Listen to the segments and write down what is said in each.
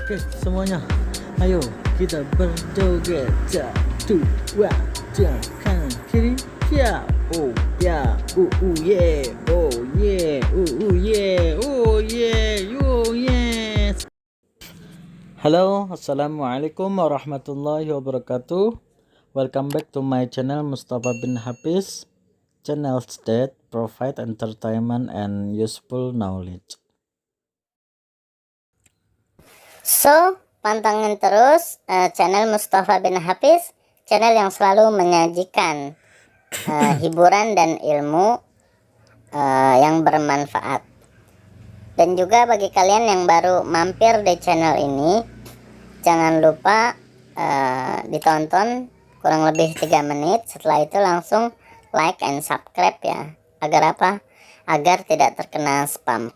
Oke, semuanya, ayo kita berjoget. Satu, dua, tiga, kanan, kiri, ya. Oh ya, yeah, oh yeah, yeah, oh yeah, oh yes. Halo, assalamualaikum warahmatullahi wabarakatuh. Welcome back to my channel Mustafa bin Hafiz. Channels that provide entertainment and useful knowledge. So, pantengin terus channel Mustafa bin Hafiz, channel yang selalu menyajikan hiburan dan ilmu yang bermanfaat. Dan juga bagi kalian yang baru mampir di channel ini, jangan lupa ditonton kurang lebih 3 menit. Setelah itu langsung like and subscribe ya. Agar apa? Agar tidak terkena spam.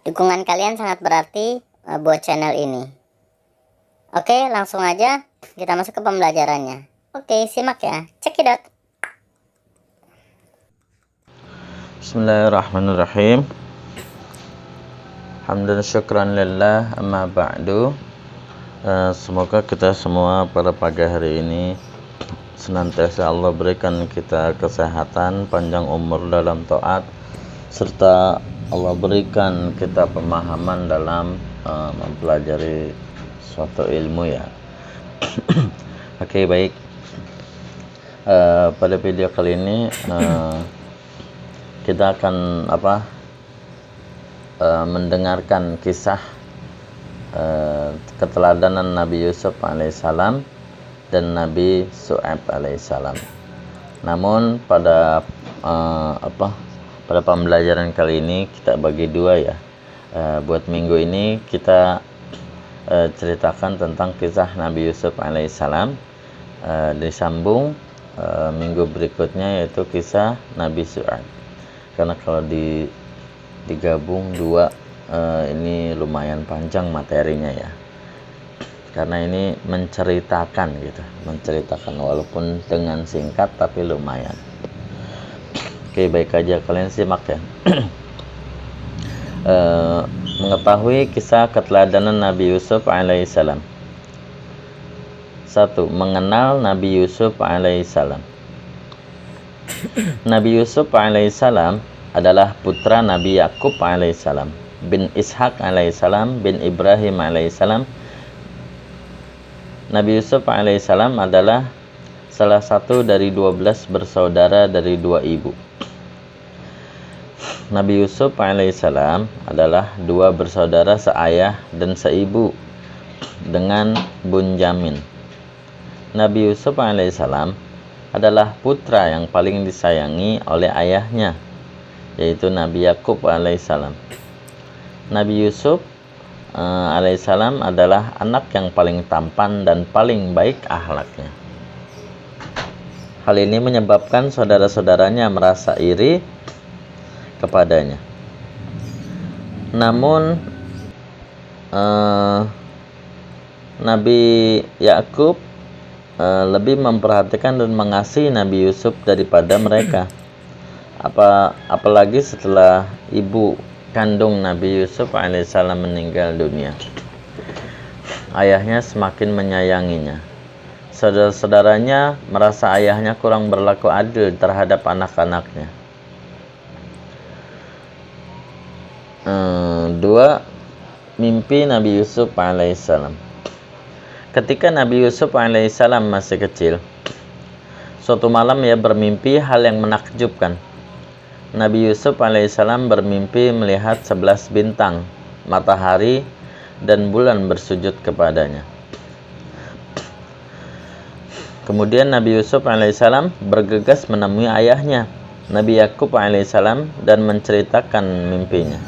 Dukungan kalian sangat berarti buat channel ini. Oke, langsung aja kita masuk ke pembelajarannya. Oke, simak ya. Cekidot. Bismillahirrahmanirrahim. Hamdan syukran lillah, amma ba'du. Semoga kita semua pada pagi hari ini senantiasa Allah berikan kita kesehatan, panjang umur dalam taat, serta Allah berikan kita pemahaman dalam mempelajari suatu ilmu ya. Oke, baik. Pada video kali ini kita akan mendengarkan kisah keteladanan Nabi Yusuf alaihissalam dan Nabi Syuaib alaihissalam. Namun pada pembelajaran kali ini kita bagi dua ya. Buat minggu ini kita ceritakan tentang kisah Nabi Yusuf alaihissalam, disambung minggu berikutnya yaitu kisah Nabi Syuaib. Karena kalau digabung dua ini lumayan panjang materinya ya. Karena ini menceritakan walaupun dengan singkat tapi lumayan. Oke, baik aja, kalian simak ya. Mengetahui kisah keteladanan Nabi Yusuf alaihissalam. 1. Mengenal Nabi Yusuf alaihissalam. Nabi Yusuf alaihissalam adalah putra Nabi Yakub alaihissalam, bin Ishak alaihissalam, bin Ibrahim alaihissalam. Nabi Yusuf alaihissalam adalah salah satu dari 12 bersaudara dari 2 ibu. Nabi Yusuf alaihissalam adalah 2 bersaudara seayah dan seibu dengan Bunyamin. Nabi Yusuf alaihissalam adalah putra yang paling disayangi oleh ayahnya, yaitu Nabi Yakub alaihissalam. Nabi Yusuf alaihissalam adalah anak yang paling tampan dan paling baik akhlaknya. Hal ini menyebabkan saudara-saudaranya merasa iri kepadanya. Namun Nabi Yakub lebih memperhatikan dan mengasihi Nabi Yusuf daripada mereka. Apalagi setelah ibu kandung Nabi Yusuf alaihissalam meninggal dunia, ayahnya semakin menyayanginya. Saudara-saudaranya merasa ayahnya kurang berlaku adil terhadap anak-anaknya. 2. Mimpi Nabi Yusuf alaihissalam. Ketika Nabi Yusuf alaihissalam masih kecil, suatu malam ia bermimpi hal yang menakjubkan. Nabi Yusuf alaihissalam bermimpi melihat 11 bintang, matahari, dan bulan bersujud kepadanya. Kemudian Nabi Yusuf alaihissalam bergegas menemui ayahnya, Nabi Yakub alaihissalam, dan menceritakan mimpinya.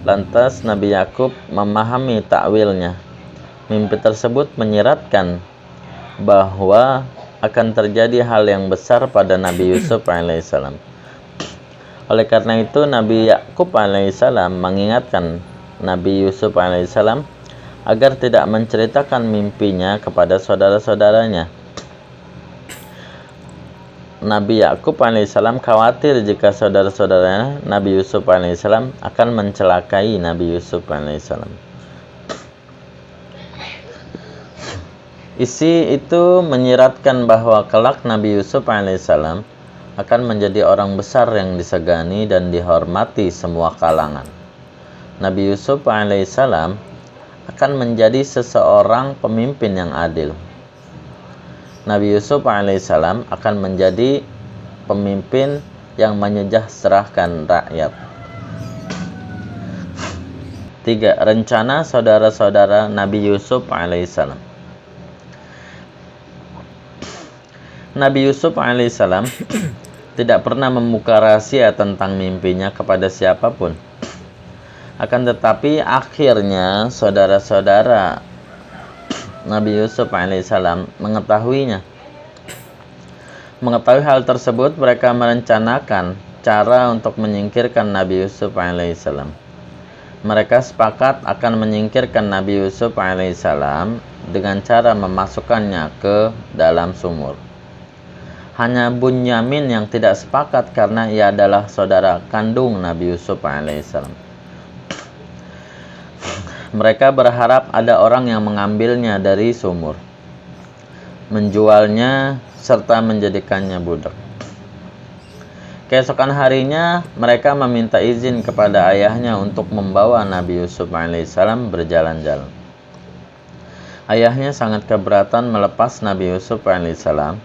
Lantas Nabi Yakub memahami takwilnya. Mimpi tersebut menyiratkan bahwa akan terjadi hal yang besar pada Nabi Yusuf alaihissalam. Oleh karena itu Nabi Yakub alaihissalam mengingatkan Nabi Yusuf alaihissalam agar tidak menceritakan mimpinya kepada saudara-saudaranya. Nabi Yakub alaihissalam khawatir jika saudara-saudaranya Nabi Yusuf alaihissalam akan mencelakai Nabi Yusuf alaihissalam. Isi itu menyiratkan bahwa kelak Nabi Yusuf alaihissalam akan menjadi orang besar yang disegani dan dihormati semua kalangan. Nabi Yusuf alaihissalam akan menjadi seseorang pemimpin yang adil. Nabi Yusuf alaihissalam akan menjadi pemimpin yang menyejahterakan rakyat. 3. Rencana saudara-saudara Nabi Yusuf alaihissalam. Nabi Yusuf alaihissalam tidak pernah membuka rahasia tentang mimpinya kepada siapapun. Akan tetapi akhirnya saudara-saudara Nabi Yusuf alaihissalam mengetahuinya. Mengetahui hal tersebut, mereka merencanakan cara untuk menyingkirkan Nabi Yusuf alaihissalam. Mereka sepakat akan menyingkirkan Nabi Yusuf alaihissalam dengan cara memasukkannya ke dalam sumur. Hanya Bunyamin yang tidak sepakat karena ia adalah saudara kandung Nabi Yusuf alaihissalam. Mereka berharap ada orang yang mengambilnya dari sumur, menjualnya, serta menjadikannya budak. Keesokan harinya, mereka meminta izin kepada ayahnya untuk membawa Nabi Yusuf alaihissalam berjalan-jalan. Ayahnya sangat keberatan melepas Nabi Yusuf alaihissalam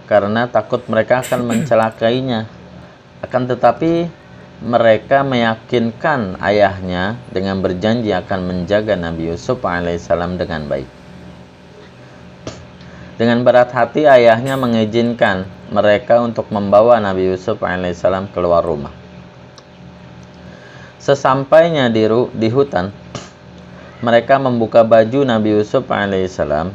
karena takut mereka akan mencelakainya. Akan tetapi mereka meyakinkan ayahnya dengan berjanji akan menjaga Nabi Yusuf alaihissalam dengan baik. Dengan berat hati ayahnya mengizinkan mereka untuk membawa Nabi Yusuf alaihissalam keluar rumah. Sesampainya di hutan, mereka membuka baju Nabi Yusuf alaihissalam.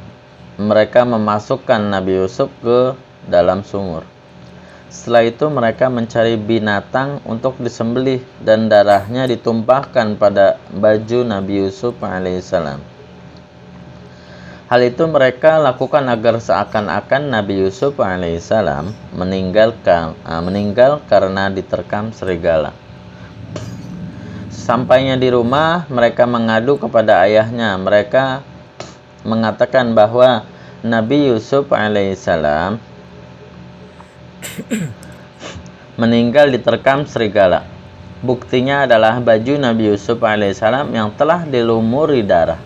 Mereka memasukkan Nabi Yusuf ke dalam sumur. Setelah itu mereka mencari binatang untuk disembelih dan darahnya ditumpahkan pada baju Nabi Yusuf alaihissalam. Hal itu mereka lakukan agar seakan-akan Nabi Yusuf alaihissalam meninggal karena diterkam serigala. Sampainya di rumah, mereka mengadu kepada ayahnya. Mereka mengatakan bahwa Nabi Yusuf alaihissalam meninggal diterkam serigala. Buktinya adalah baju Nabi Yusuf alaihissalam yang telah dilumuri darah.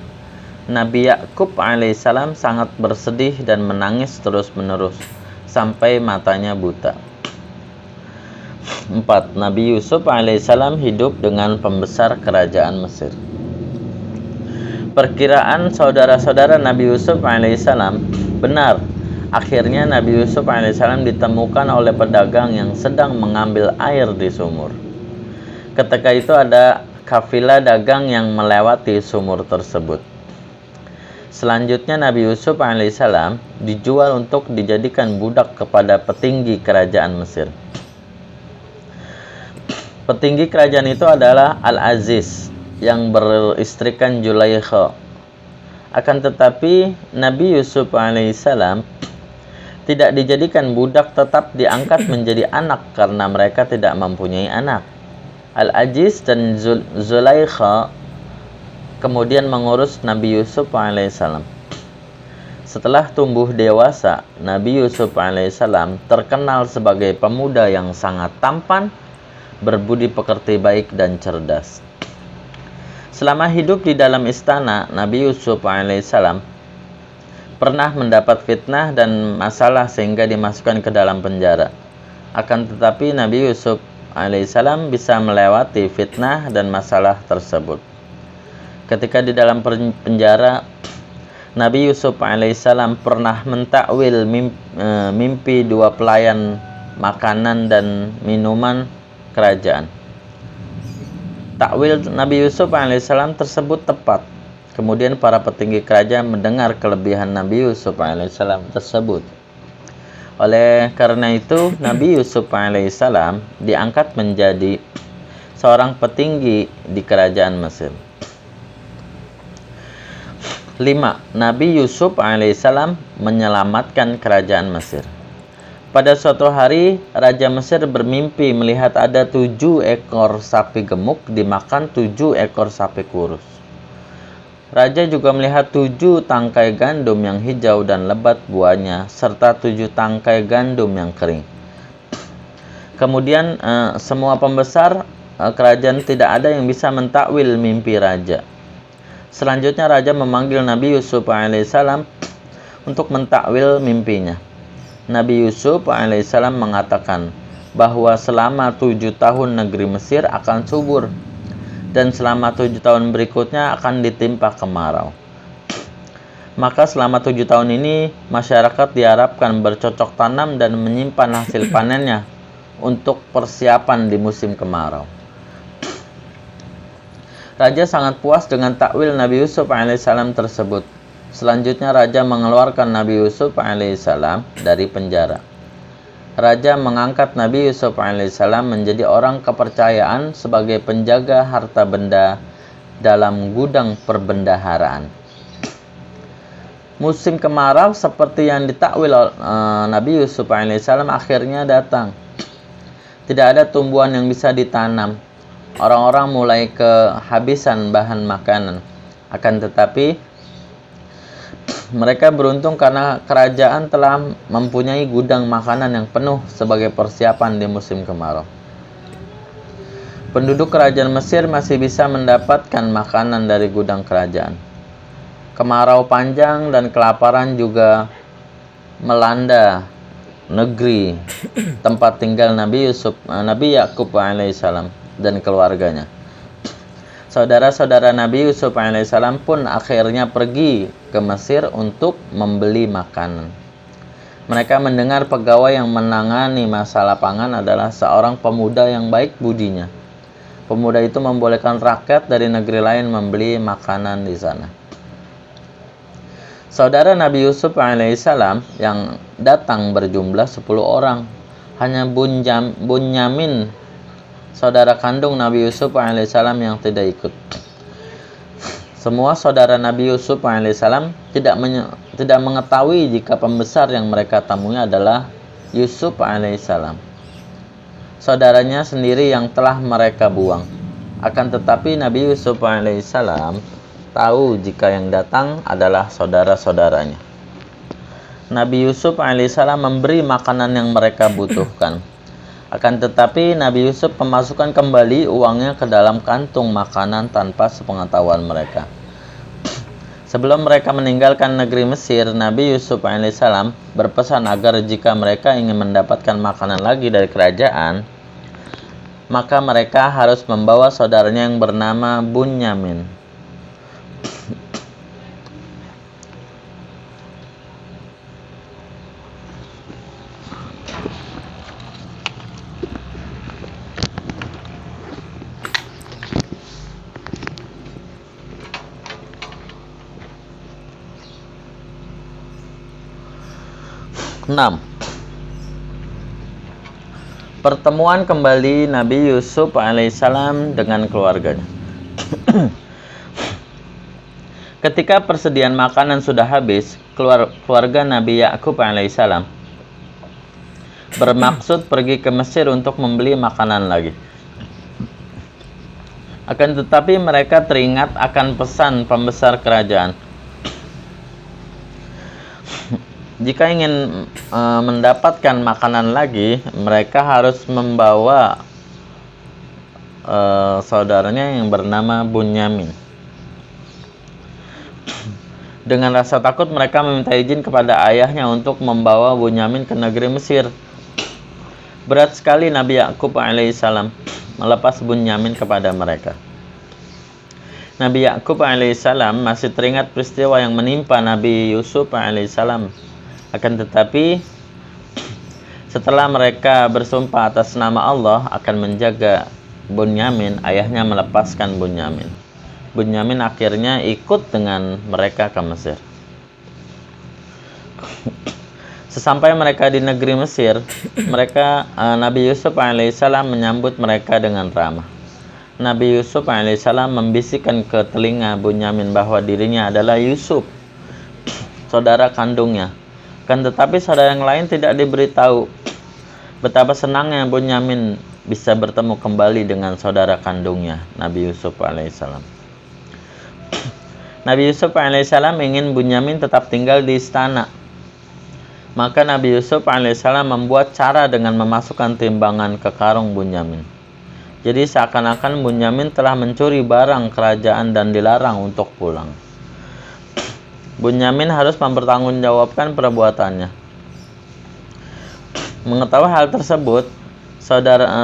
Nabi Yakub alaihissalam sangat bersedih dan menangis terus-menerus sampai matanya buta. 4. Nabi Yusuf alaihissalam hidup dengan pembesar kerajaan Mesir. Perkiraan saudara-saudara Nabi Yusuf alaihissalam benar. Akhirnya Nabi Yusuf alaihissalam ditemukan oleh pedagang yang sedang mengambil air di sumur. Ketika itu ada kafilah dagang yang melewati sumur tersebut. Selanjutnya Nabi Yusuf alaihissalam dijual untuk dijadikan budak kepada petinggi kerajaan Mesir. Petinggi kerajaan itu adalah Al-Aziz yang beristrikan Zulaikha. Akan tetapi Nabi Yusuf alaihissalam tidak dijadikan budak, tetap diangkat menjadi anak karena mereka tidak mempunyai anak. Al-Aziz dan Zulaikha kemudian mengurus Nabi Yusuf alaihissalam. Setelah tumbuh dewasa, Nabi Yusuf alaihissalam terkenal sebagai pemuda yang sangat tampan, berbudi pekerti baik dan cerdas. Selama hidup di dalam istana, Nabi Yusuf alaihissalam pernah mendapat fitnah dan masalah sehingga dimasukkan ke dalam penjara. Akan tetapi Nabi Yusuf alaihissalam bisa melewati fitnah dan masalah tersebut. Ketika di dalam penjara, Nabi Yusuf alaihissalam pernah mentakwil mimpi dua pelayan makanan dan minuman kerajaan. Takwil Nabi Yusuf alaihissalam tersebut tepat. Kemudian para petinggi kerajaan mendengar kelebihan Nabi Yusuf alaihissalam tersebut. Oleh karena itu, Nabi Yusuf alaihissalam diangkat menjadi seorang petinggi di kerajaan Mesir. 5. Nabi Yusuf alaihissalam menyelamatkan kerajaan Mesir. Pada suatu hari, Raja Mesir bermimpi melihat ada 7 ekor sapi gemuk dimakan 7 ekor sapi kurus. Raja juga melihat 7 tangkai gandum yang hijau dan lebat buahnya, serta 7 tangkai gandum yang kering. Kemudian semua pembesar kerajaan tidak ada yang bisa mentakwil mimpi raja. Selanjutnya raja memanggil Nabi Yusuf alaihissalam untuk mentakwil mimpinya. Nabi Yusuf alaihissalam mengatakan bahwa selama 7 tahun negeri Mesir akan subur, dan selama 7 tahun berikutnya akan ditimpa kemarau. Maka selama 7 tahun ini masyarakat diharapkan bercocok tanam dan menyimpan hasil panennya untuk persiapan di musim kemarau. Raja sangat puas dengan takwil Nabi Yusuf alaihissalam tersebut. Selanjutnya raja mengeluarkan Nabi Yusuf alaihissalam dari penjara. Raja mengangkat Nabi Yusuf alaihissalam menjadi orang kepercayaan sebagai penjaga harta benda dalam gudang perbendaharaan. Musim kemarau seperti yang ditakwil Nabi Yusuf alaihissalam akhirnya datang. Tidak ada tumbuhan yang bisa ditanam. Orang-orang mulai kehabisan bahan makanan. Akan tetapi mereka beruntung karena kerajaan telah mempunyai gudang makanan yang penuh sebagai persiapan di musim kemarau. Penduduk kerajaan Mesir masih bisa mendapatkan makanan dari gudang kerajaan. Kemarau panjang dan kelaparan juga melanda negeri tempat tinggal Nabi Yakub alaihissalam dan keluarganya. Saudara-saudara Nabi Yusuf alaihissalam pun akhirnya pergi ke Mesir untuk membeli makanan. Mereka mendengar pegawai yang menangani masalah pangan adalah seorang pemuda yang baik budinya. Pemuda itu membolehkan rakyat dari negeri lain membeli makanan di sana. Saudara Nabi Yusuf alaihissalam yang datang berjumlah 10 orang. Hanya Bunyamin, saudara kandung Nabi Yusuf alaihissalam, yang tidak ikut. Semua saudara Nabi Yusuf alaihissalam tidak mengetahui jika pembesar yang mereka temui adalah Yusuf alaihissalam, saudaranya sendiri yang telah mereka buang. Akan tetapi Nabi Yusuf alaihissalam tahu jika yang datang adalah saudara-saudaranya. Nabi Yusuf alaihissalam memberi makanan yang mereka butuhkan. Akan tetapi Nabi Yusuf memasukkan kembali uangnya ke dalam kantung makanan tanpa sepengetahuan mereka. Sebelum mereka meninggalkan negeri Mesir, Nabi Yusuf alaihissalam berpesan agar jika mereka ingin mendapatkan makanan lagi dari kerajaan, maka mereka harus membawa saudaranya yang bernama Bunyamin. Pertemuan kembali Nabi Yusuf alaihissalam dengan keluarganya. Ketika persediaan makanan sudah habis, keluarga Nabi Yakub alaihissalam bermaksud pergi ke Mesir untuk membeli makanan lagi. Akan tetapi mereka teringat akan pesan pembesar kerajaan. Jika ingin mendapatkan makanan lagi, mereka harus membawa saudaranya yang bernama Bunyamin. Dengan rasa takut mereka meminta izin kepada ayahnya untuk membawa Bunyamin ke negeri Mesir. Berat sekali Nabi Yakub alaihissalam melepas Bunyamin kepada mereka. Nabi Yakub alaihissalam masih teringat peristiwa yang menimpa Nabi Yusuf alaihissalam. Akan tetapi setelah mereka bersumpah atas nama Allah akan menjaga Bunyamin, ayahnya melepaskan Bunyamin. Bunyamin akhirnya ikut dengan mereka ke Mesir. Sesampai mereka di negeri Mesir, Nabi Yusuf alaihissalam menyambut mereka dengan ramah. Nabi Yusuf alaihissalam membisikkan ke telinga Bunyamin bahwa dirinya adalah Yusuf, saudara kandungnya. Kan tetapi saudara yang lain tidak diberitahu. Betapa senangnya Bunyamin bisa bertemu kembali dengan saudara kandungnya, Nabi Yusuf alaihissalam. Nabi Yusuf alaihissalam ingin Bunyamin tetap tinggal di istana. Maka Nabi Yusuf alaihissalam membuat cara dengan memasukkan timbangan ke karung Bunyamin. Jadi seakan-akan Bunyamin telah mencuri barang kerajaan dan dilarang untuk pulang. Bunyamin harus mempertanggungjawabkan perbuatannya. Mengetahui hal tersebut,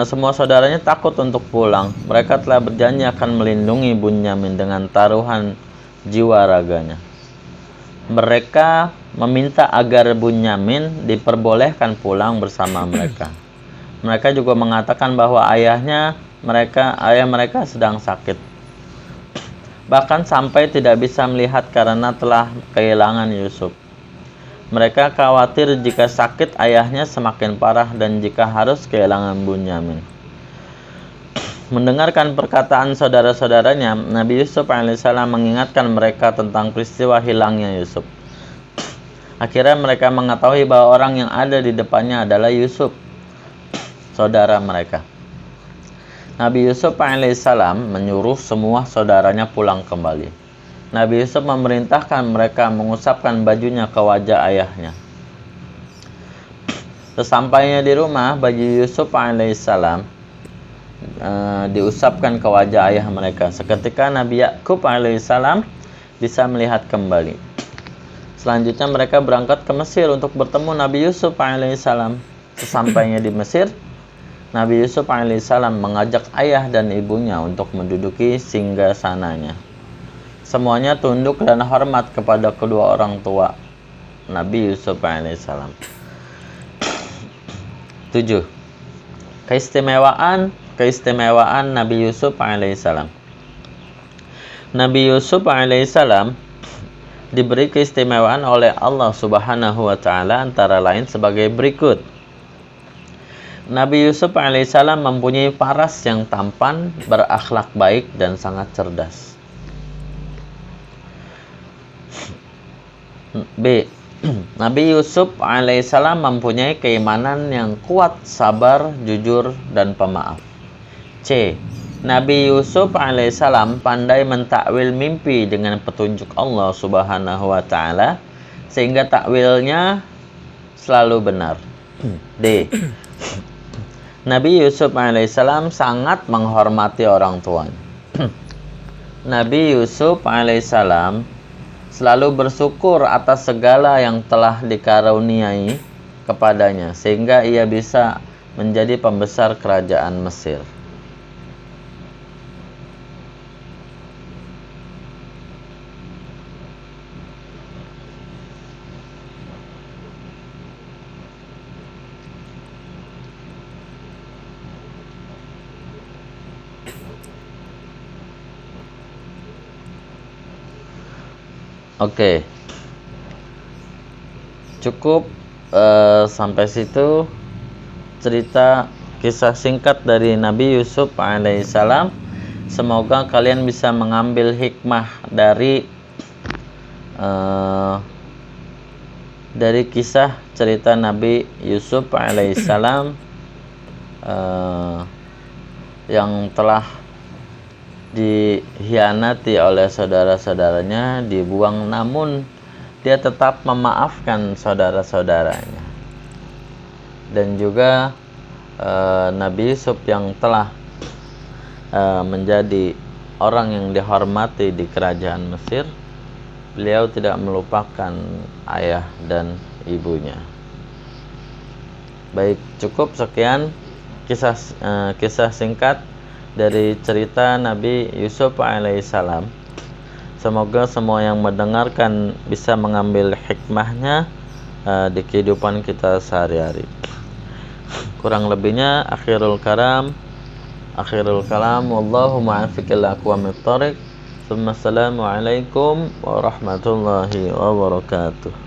semua saudaranya takut untuk pulang. Mereka telah berjanji akan melindungi Bunyamin dengan taruhan jiwa raganya. Mereka meminta agar Bunyamin diperbolehkan pulang bersama mereka. Mereka juga mengatakan bahwa ayah mereka sedang sakit. Bahkan sampai tidak bisa melihat karena telah kehilangan Yusuf. Mereka khawatir jika sakit ayahnya semakin parah dan jika harus kehilangan Bunyamin. Mendengarkan perkataan saudara-saudaranya, Nabi Yusuf alaihissalam mengingatkan mereka tentang peristiwa hilangnya Yusuf. Akhirnya mereka mengetahui bahwa orang yang ada di depannya adalah Yusuf, saudara mereka. Nabi Yusuf alaihissalam menyuruh semua saudaranya pulang kembali. Nabi Yusuf memerintahkan mereka mengusapkan bajunya ke wajah ayahnya. Sesampainya di rumah, baju Yusuf alaihissalam diusapkan ke wajah ayah mereka. Seketika Nabi Yakub alaihissalam bisa melihat kembali. Selanjutnya mereka berangkat ke Mesir untuk bertemu Nabi Yusuf alaihissalam. Sesampainya di Mesir, Nabi Yusuf alaihissalam mengajak ayah dan ibunya untuk menduduki singgasananya. Semuanya tunduk dan hormat kepada kedua orang tua Nabi Yusuf alaihissalam. 7. Keistimewaan Nabi Yusuf alaihissalam. Nabi Yusuf alaihissalam diberi keistimewaan oleh Allah Subhanahu wa taala antara lain sebagai berikut. Nabi Yusuf alaihissalam mempunyai paras yang tampan, berakhlak baik dan sangat cerdas. B. Nabi Yusuf alaihissalam mempunyai keimanan yang kuat, sabar, jujur, dan pemaaf. C. Nabi Yusuf alaihissalam pandai mentakwil mimpi dengan petunjuk Allah Subhanahu wa taala sehingga takwilnya selalu benar. D. Nabi Yusuf alaihissalam sangat menghormati orang tuanya. Nabi Yusuf alaihissalam selalu bersyukur atas segala yang telah dikaruniai kepadanya sehingga ia bisa menjadi pembesar kerajaan Mesir. Oke, cukup sampai situ cerita kisah singkat dari Nabi Yusuf alaihissalam. Semoga kalian bisa mengambil hikmah dari kisah cerita Nabi Yusuf alaihissalam yang telah dihianati oleh saudara-saudaranya, dibuang, namun dia tetap memaafkan saudara-saudaranya. Dan juga Nabi Yusuf yang telah menjadi orang yang dihormati di kerajaan Mesir, beliau tidak melupakan ayah dan ibunya. Baik, cukup sekian kisah singkat dari cerita Nabi Yusuf alaihissalam. Semoga semua yang mendengarkan bisa mengambil hikmahnya di kehidupan kita sehari-hari. Kurang lebihnya akhirul kalam wallahu muwaffiq ila aqwamit thoriq. Assalamualaikum warahmatullahi wabarakatuh.